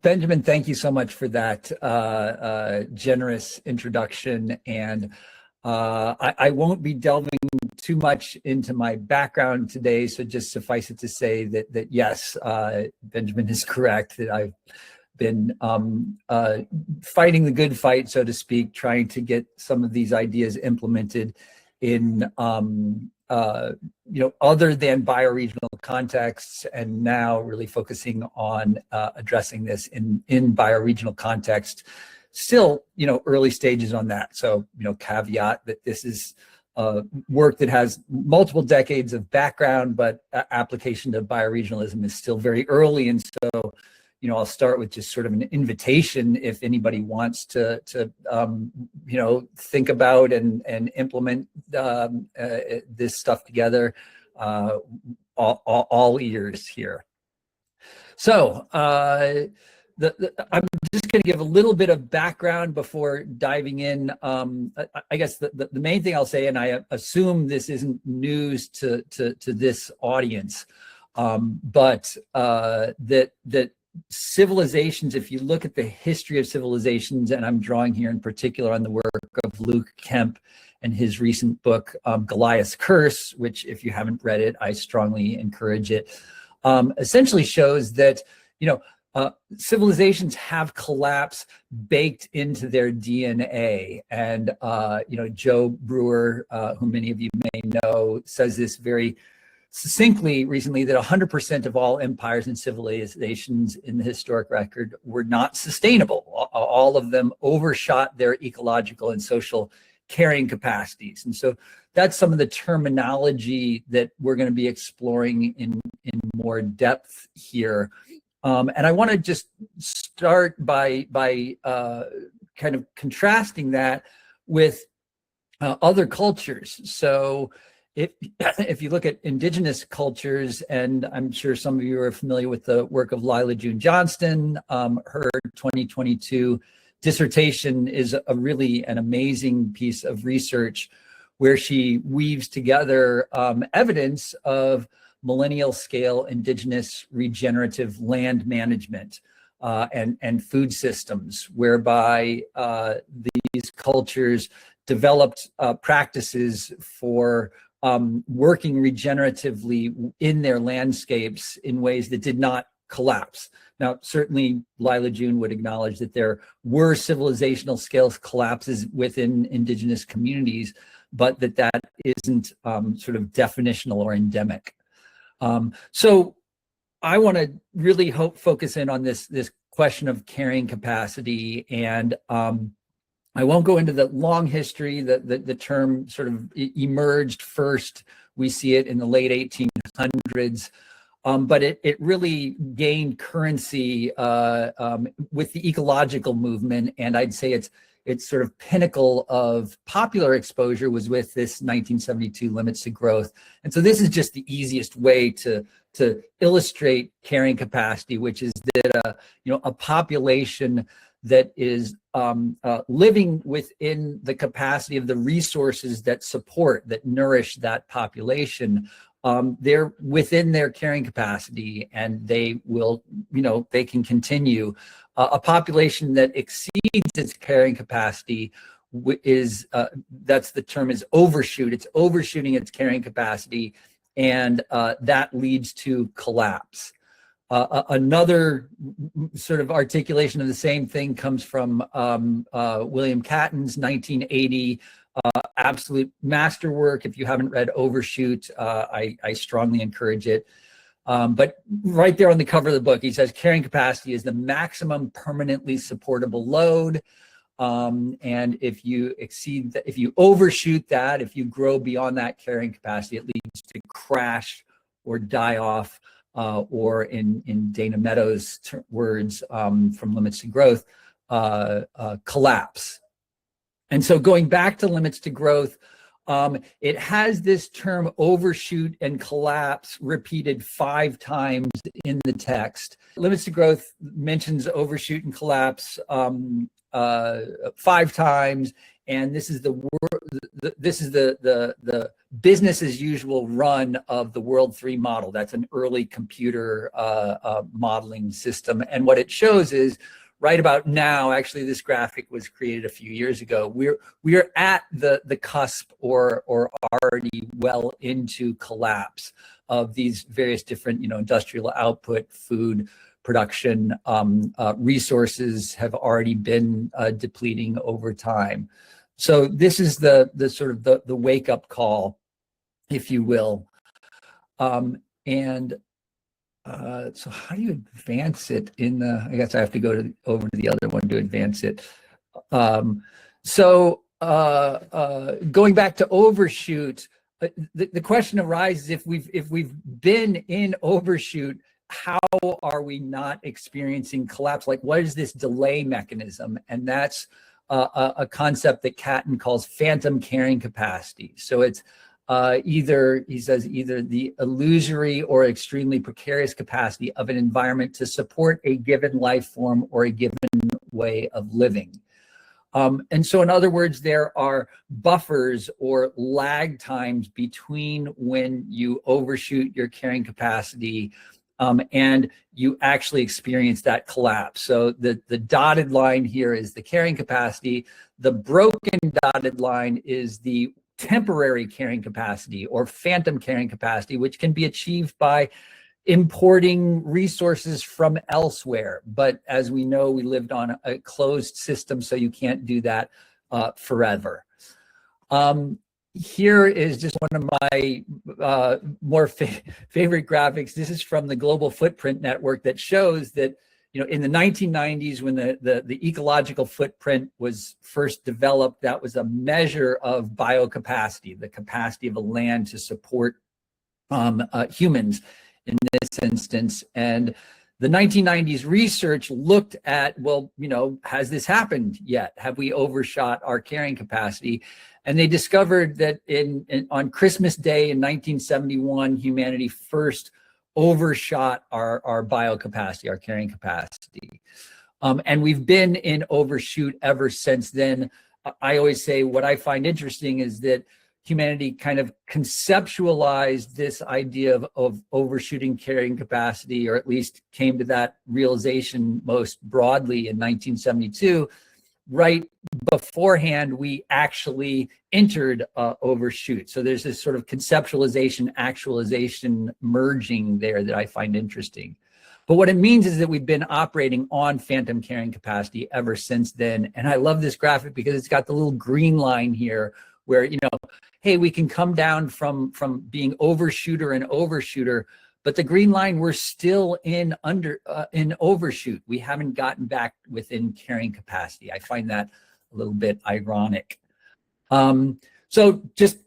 Benjamin, thank you so much for that generous introduction. And I won't be delving too much into my background today, so just suffice it to say that yes, Benjamin is correct, that I've been fighting the good fight, so to speak, trying to get some of these ideas implemented in other than bioregional contexts, and now really focusing on addressing this in bioregional context. Still, early stages on that. So, caveat that this is work that has multiple decades of background, but application to bioregionalism is still very early. And so, I'll start with just sort of an invitation if anybody wants to think about and implement this stuff together. All ears here. So I'm just going to give a little bit of background before diving in. I guess the main thing I'll say, and I assume this isn't news to this audience, but that civilizations, if you look at the history of civilizations, and I'm drawing here in particular on the work of Luke Kemp and his recent book, Goliath's Curse, which if you haven't read it, I strongly encourage it, essentially shows that, civilizations have collapse baked into their DNA. And, Joe Brewer, who many of you may know, says this very succinctly recently, that 100% of all empires and civilizations in the historic record were not sustainable. All of them overshot their ecological and social carrying capacities. And so that's some of the terminology that we're going to be exploring in more depth here. And I want to just start by kind of contrasting that with other cultures. So if you look at indigenous cultures, and I'm sure some of you are familiar with the work of Lila June Johnston, her 2022 dissertation is really an amazing piece of research where she weaves together evidence of millennial scale indigenous regenerative land management and food systems, whereby these cultures developed practices for working regeneratively in their landscapes in ways that did not collapse. Now, certainly Lila June would acknowledge that there were civilizational scale collapses within indigenous communities, but that isn't sort of definitional or endemic. So I want to really focus in on this question of carrying capacity, and I won't go into the long history. The term sort of emerged first. We see it in the late 1800s, but it really gained currency with the ecological movement, and I'd say its sort of pinnacle of popular exposure was with this 1972 limits to growth. And so this is just the easiest way to illustrate carrying capacity, which is that a population that is living within the capacity of the resources that nourish that population. They're within their carrying capacity, and they will, they can continue. A population that exceeds its carrying capacity that's the term, is overshoot. It's overshooting its carrying capacity, and that leads to collapse. Another sort of articulation of the same thing comes from William Catton's 1980 absolute masterwork. If you haven't read Overshoot, I strongly encourage it. But right there on the cover of the book, he says carrying capacity is the maximum permanently supportable load. And if you exceed that, if you overshoot that, if you grow beyond that carrying capacity, it leads to crash or die off, or in Dana Meadows' words from Limits to Growth, collapse. And so going back to Limits to Growth, it has this term overshoot and collapse repeated 5 times in the text. Limits to Growth mentions overshoot and collapse 5 times, and this is the business as usual run of the World 3 model. That's an early computer modeling system. And what it shows is right about now, actually this graphic was created a few years ago, we're at the cusp or already well into collapse of these various different, industrial output, food production, resources have already been depleting over time. So this is the sort of the wake up call, if you will. So how do you advance it in the, I guess I have to go over to the other one to advance it. Going back to overshoot, the question arises, if we've been in overshoot, how are we not experiencing collapse? Like, what is this delay mechanism? And that's a concept that Catton calls phantom carrying capacity. So it's either the illusory or extremely precarious capacity of an environment to support a given life form or a given way of living. And so in other words, there are buffers or lag times between when you overshoot your carrying capacity and you actually experience that collapse. So the dotted line here is the carrying capacity. The broken dotted line is the temporary carrying capacity or phantom carrying capacity, which can be achieved by importing resources from elsewhere. But as we know, we lived on a closed system, so you can't do that forever. Here is just one of my more favorite graphics. This is from the Global Footprint Network that shows that, in the 1990s, when the ecological footprint was first developed, that was a measure of biocapacity, the capacity of a land to support humans in this instance. And the 1990s research looked at, well, has this happened yet? Have we overshot our carrying capacity? And they discovered that on Christmas Day in 1971, humanity first overshot our biocapacity, our carrying capacity. And we've been in overshoot ever since then. I always say what I find interesting is that humanity kind of conceptualized this idea of overshooting carrying capacity, or at least came to that realization most broadly in 1972. Right beforehand, we actually entered overshoot. So there's this sort of conceptualization, actualization merging there that I find interesting. But what it means is that we've been operating on phantom carrying capacity ever since then. And I love this graphic because it's got the little green line here where, hey, we can come down from being overshooter and overshooter, but the green line, we're still in overshoot. We haven't gotten back within carrying capacity. I find that a little bit ironic. So just,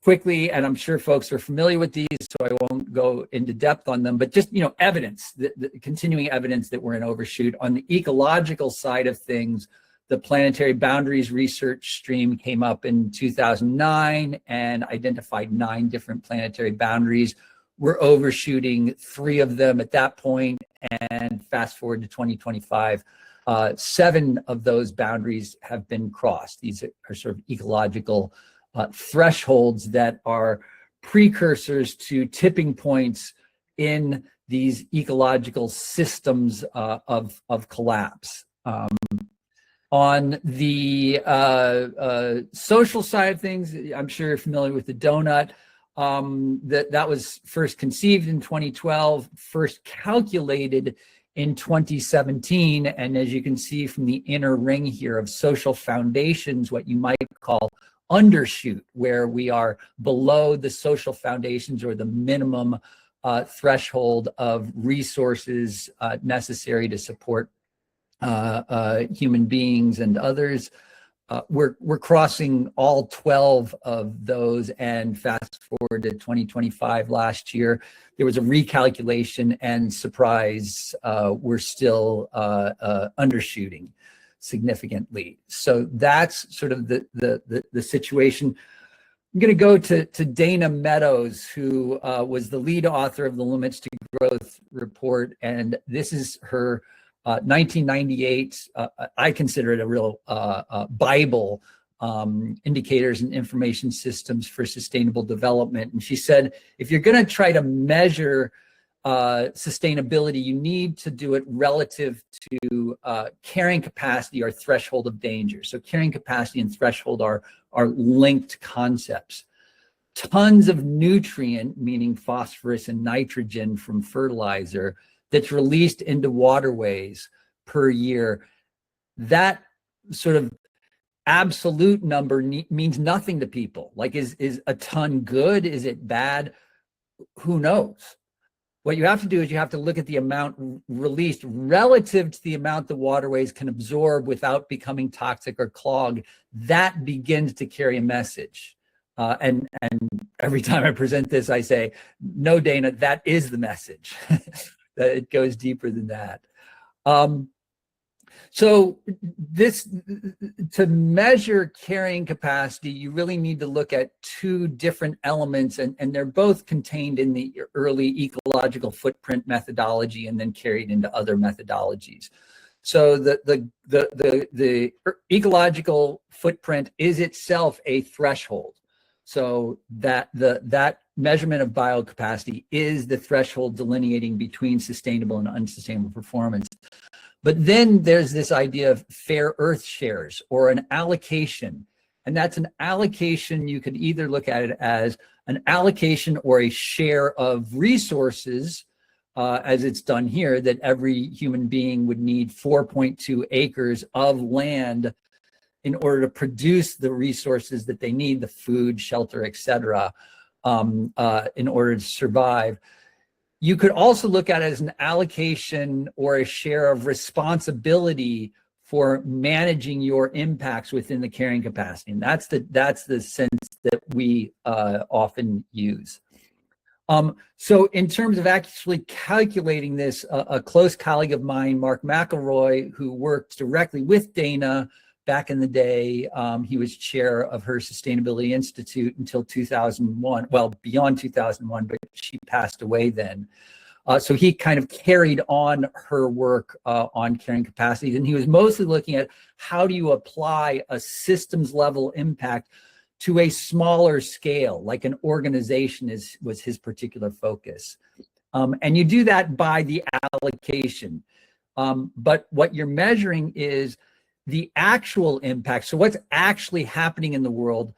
quickly, and I'm sure folks are familiar with these, so I won't go into depth on them, but just, evidence, the continuing evidence that we're in overshoot. On the ecological side of things, the planetary boundaries research stream came up in 2009 and identified 9 different planetary boundaries. We're overshooting 3 of them at that point, and fast forward to 2025, 7 of those boundaries have been crossed. These are sort of ecological thresholds that are precursors to tipping points in these ecological systems of collapse. On the social side of things, I'm sure you're familiar with the donut. That was first conceived in 2012, first calculated in 2017. And as you can see from the inner ring here of social foundations, what you might call undershoot, where we are below the social foundations or the minimum threshold of resources necessary to support human beings and others. We're crossing all 12 of those, and fast forward to 2025 last year, there was a recalculation, and surprise, we're still undershooting significantly. So that's sort of the situation. I'm going to go to Dana Meadows, who was the lead author of the Limits to Growth report, and this is her 1998, I consider it a real Bible indicators and information systems for sustainable development. And she said, if you're going to try to measure sustainability, you need to do it relative to carrying capacity or threshold of danger. So carrying capacity and threshold are linked concepts. Tons of nutrient, meaning phosphorus and nitrogen from fertilizer, that's released into waterways per year. That sort of absolute number means nothing to people. Like, is a ton good? Is it bad? Who knows? What you have to do is you have to look at the amount released relative to the amount the waterways can absorb without becoming toxic or clogged. That begins to carry a message. And every time I present this, I say, no, Dana, that is the message. That it goes deeper than that. So to measure carrying capacity, you really need to look at two different elements, and they're both contained in the early ecological footprint methodology and then carried into other methodologies. So the ecological footprint is itself a threshold. So that measurement of biocapacity is the threshold delineating between sustainable and unsustainable performance. But then there's this idea of fair earth shares or an allocation. And that's an allocation, you could either look at it as an allocation or a share of resources, as it's done here, that every human being would need 4.2 acres of land in order to produce the resources that they need, the food, shelter, et cetera, in order to survive. You could also look at it as an allocation or a share of responsibility for managing your impacts within the carrying capacity. And that's the sense that we often use. So in terms of actually calculating this, a close colleague of mine, Mark McElroy, who worked directly with Dana back in the day, he was chair of her Sustainability Institute until 2001, well, beyond 2001, but she passed away then. So he kind of carried on her work on carrying capacities, and he was mostly looking at how do you apply a systems level impact to a smaller scale, like an organization was his particular focus. And you do that by the allocation. But what you're measuring is the actual impact. So what's actually happening in the world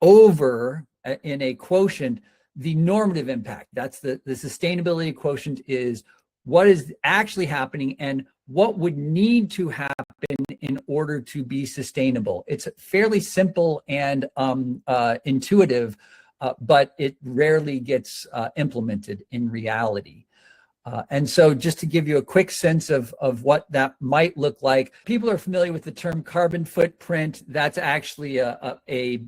over, in a quotient, the normative impact. That's the sustainability quotient is what is actually happening and what would need to happen in order to be sustainable. It's fairly simple and intuitive, but it rarely gets implemented in reality. And so just to give you a quick sense of what that might look like, people are familiar with the term carbon footprint. That's actually a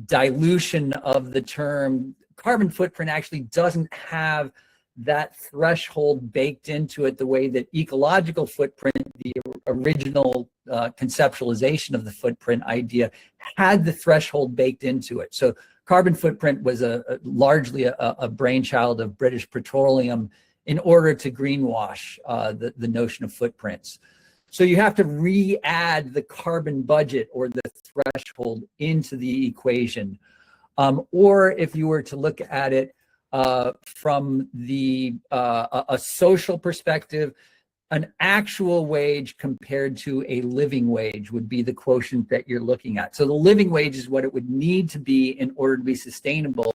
dilution of the term. Carbon footprint actually doesn't have that threshold baked into it the way that ecological footprint, the original conceptualization of the footprint idea, had the threshold baked into it. So carbon footprint was largely a brainchild of British Petroleum in order to greenwash the notion of footprints. So you have to re-add the carbon budget or the threshold into the equation. Or if you were to look at it from a social perspective, an actual wage compared to a living wage would be the quotient that you're looking at. So the living wage is what it would need to be in order to be sustainable.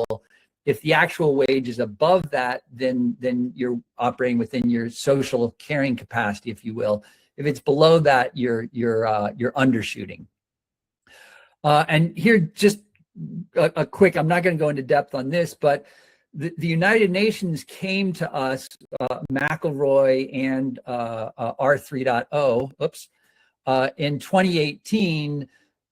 If the actual wage is above that, then you're operating within your social carrying capacity, if you will. If it's below that, you're undershooting. And here, just a quick, I'm not going to go into depth on this, but the United Nations came to us, McElroy and R3.0, in 2018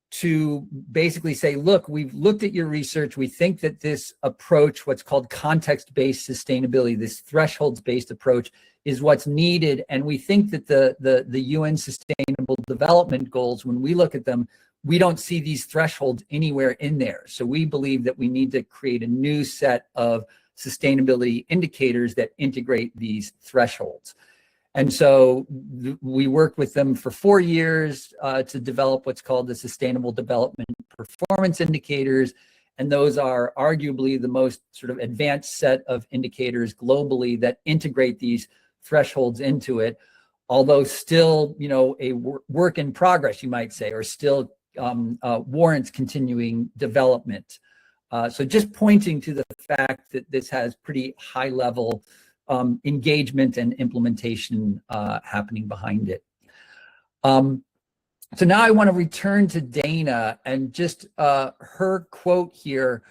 to basically say, look, we've looked at your research. We think that this approach, what's called context-based sustainability, this thresholds-based approach is what's needed. And we think that the UN Sustainable Development Goals, when we look at them, we don't see these thresholds anywhere in there. So we believe that we need to create a new set of sustainability indicators that integrate these thresholds. And so we worked with them for 4 years to develop what's called the Sustainable Development Performance Indicators. And those are arguably the most sort of advanced set of indicators globally that integrate these thresholds into it, although still, a work in progress, you might say, or still warrants continuing development. So just pointing to the fact that this has pretty high level engagement and implementation happening behind it. So now I want to return to Dana and just her quote here.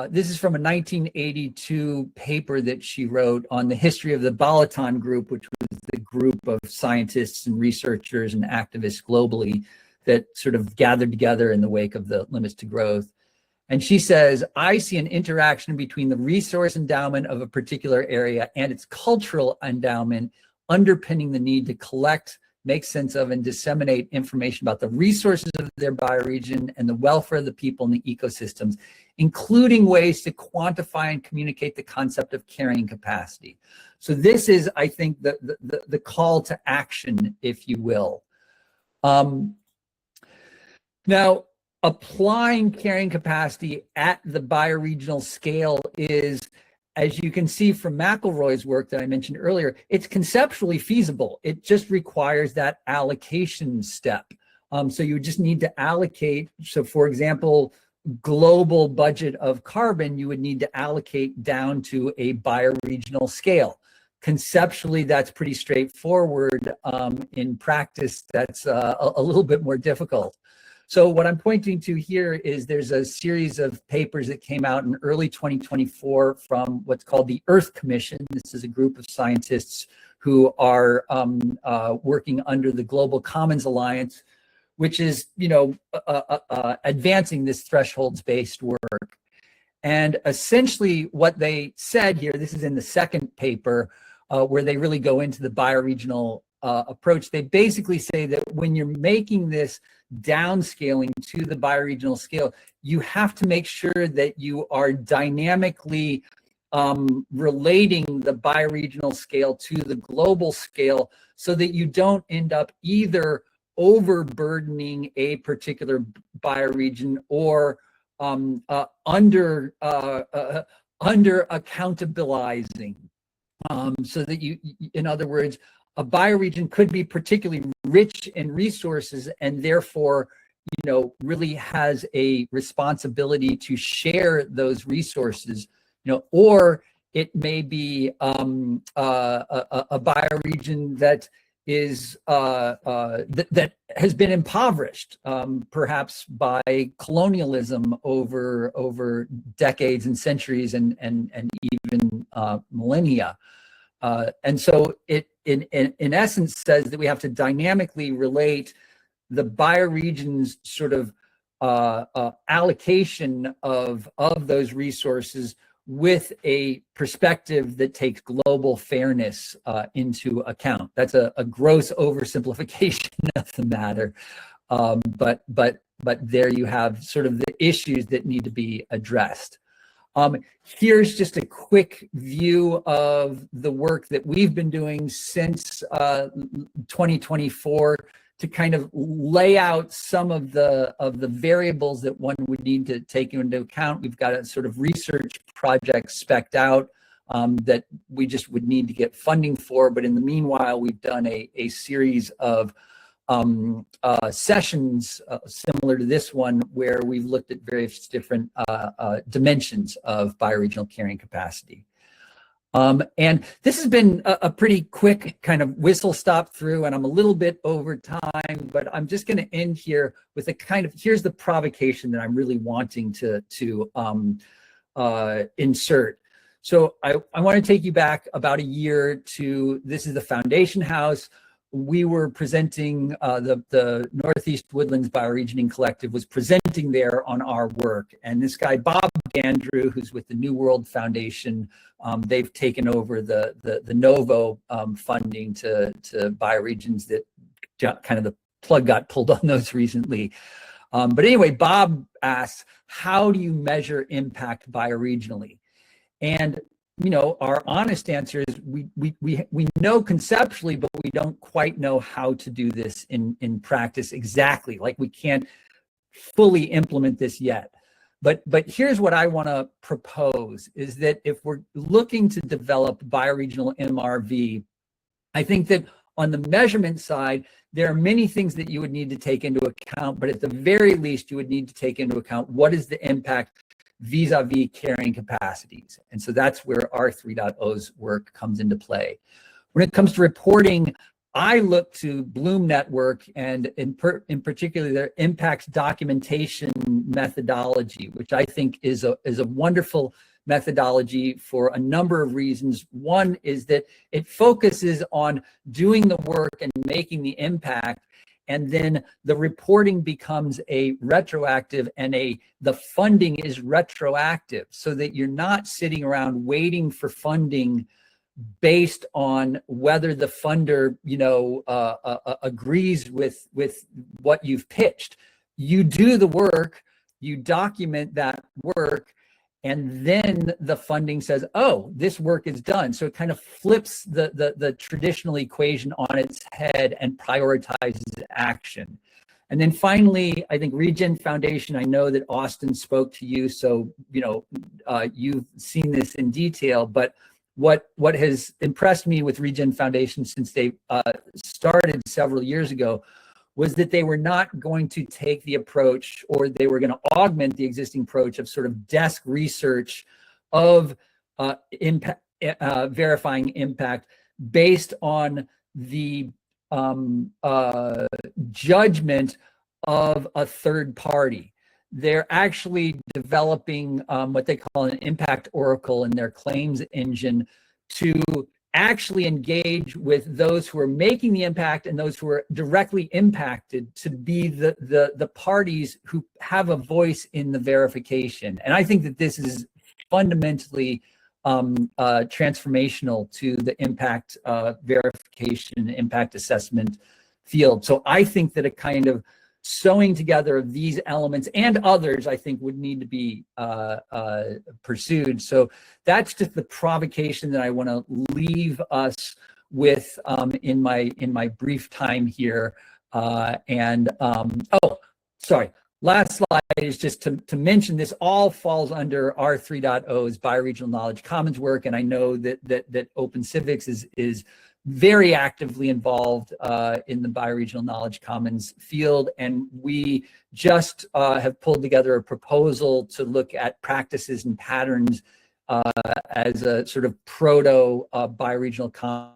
This is from a 1982 paper that she wrote on the history of the Baue group, which was the group of scientists and researchers and activists globally that sort of gathered together in the wake of the limits to growth. And she says, I see an interaction between the resource endowment of a particular area and its cultural endowment underpinning the need to collect, make sense of, and disseminate information about the resources of their bioregion and the welfare of the people in the ecosystems, including ways to quantify and communicate the concept of carrying capacity. So this is, I think, the call to action, if you will. Now, applying carrying capacity at the bioregional scale is, as you can see from McElroy's work that I mentioned earlier, it's conceptually feasible. It just requires that allocation step. So you just need to allocate. So for example, global budget of carbon, you would need to allocate down to a bioregional scale. Conceptually, that's pretty straightforward. In practice, that's a little bit more difficult. So what I'm pointing to here is there's a series of papers that came out in early 2024 from what's called the Earth Commission. This is a group of scientists who are working under the Global Commons Alliance, which is, advancing this thresholds-based work. And essentially what they said here, this is in the second paper, where they really go into the bioregional approach. They basically say that when you're making this downscaling to the bioregional scale, you have to make sure that you are dynamically relating the bioregional scale to the global scale so that you don't end up either overburdening a particular bioregion or under accountabilizing, so that you, in other words, a bioregion could be particularly rich in resources and therefore, really has a responsibility to share those resources, or it may be a bioregion that is that has been impoverished, perhaps by colonialism over decades and centuries and even millennia. And so it in essence says that we have to dynamically relate the bioregion's sort of allocation of those resources with a perspective that takes global fairness into account. That's a gross oversimplification of the matter, but there you have sort of the issues that need to be addressed. Here's just a quick view of the work that we've been doing since 2024 to kind of lay out some of the variables that one would need to take into account. We've got a sort of research project spec'd out that we just would need to get funding for. But in the meanwhile, we've done a series of sessions similar to this one, where we've looked at various different dimensions of bioregional carrying capacity. And this has been a pretty quick kind of whistle stop through, and I'm a little bit over time, but I'm just going to end here with a kind of, here's the provocation that I'm really wanting to insert. So I want to take you back about a year to, this is the Foundation House. We were presenting, the Northeast Woodlands Bioregioning Collective was presenting there on our work. And this guy, Bob Andrew, who's with the New World Foundation, they've taken over the NOVO funding to bioregions that kind of the plug got pulled on those recently. But anyway, Bob asks, how do you measure impact bioregionally? And our honest answer is we know conceptually, but we don't quite know how to do this in practice exactly. Like, we can't fully implement this yet. But here's what I want to propose, is that if we're looking to develop bioregional MRV, I think that on the measurement side, there are many things that you would need to take into account, but at the very least, you would need to take into account what is the impact vis-a-vis carrying capacities. And so that's where our 3.0's work comes into play. When it comes to reporting, I look to Bloom Network and in particular their impacts documentation methodology, which I think is a wonderful methodology for a number of reasons. One is that it focuses on doing the work and making the impact, and then the reporting becomes a retroactive, and the funding is retroactive, so that you're not sitting around waiting for funding based on whether the funder agrees with what you've pitched. You do the work, you document that work, and then the funding says, oh, this work is done. So it kind of flips the traditional equation on its head and prioritizes action. And then finally, I think Regen Foundation, I know that Austin spoke to you, so you've seen this in detail, but what has impressed me with Regen Foundation since they started several years ago was that they were not going to take the approach, or they were going to augment the existing approach of sort of desk research of verifying impact based on the judgment of a third party. They're actually developing what they call an impact oracle in their claims engine to actually engage with those who are making the impact and those who are directly impacted, to be the parties who have a voice in the verification. And I think that this is fundamentally transformational to the impact verification, impact assessment field. So I think that a kind of sewing together of these elements and others, I think, would need to be pursued. So that's just the provocation that I want to leave us with in my brief time here. Last slide is just to mention this all falls under our 3.0's bioregional knowledge commons work, and I know that Open Civics is very actively involved in the bioregional knowledge commons field, and we just have pulled together a proposal to look at practices and patterns as a sort of proto bioregional commons